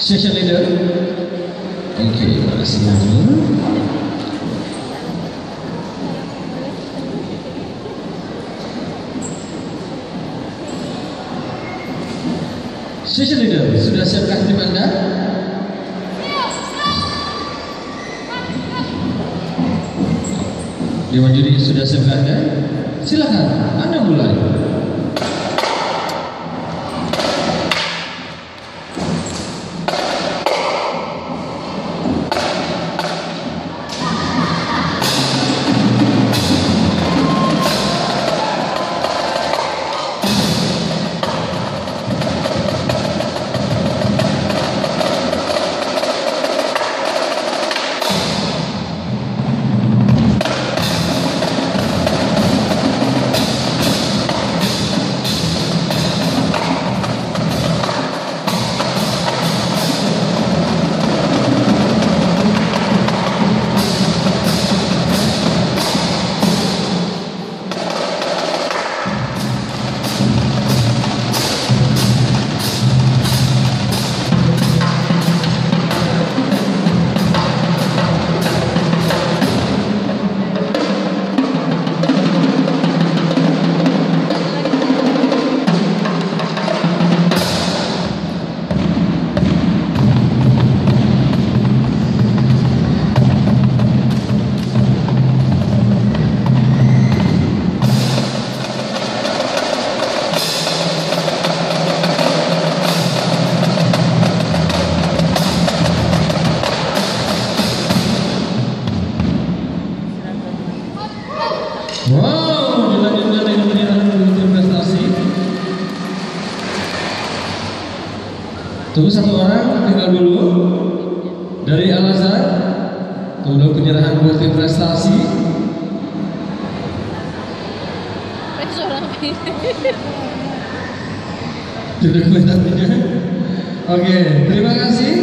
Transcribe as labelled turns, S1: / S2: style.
S1: Session leader. Oke, makasih dulu. Session leader, sudah siapkah tim Anda? Dewan juri sudah siapkah Anda? Silakan, Anda mulai. Wow, dilanjutkan dengan penyanyi prestasi. Tunggu satu orang, tinggal dulu. Dari Al-Azhar, tunggu penyerahan multi prestasi. Sudah kelihatan. Oke, terima kasih.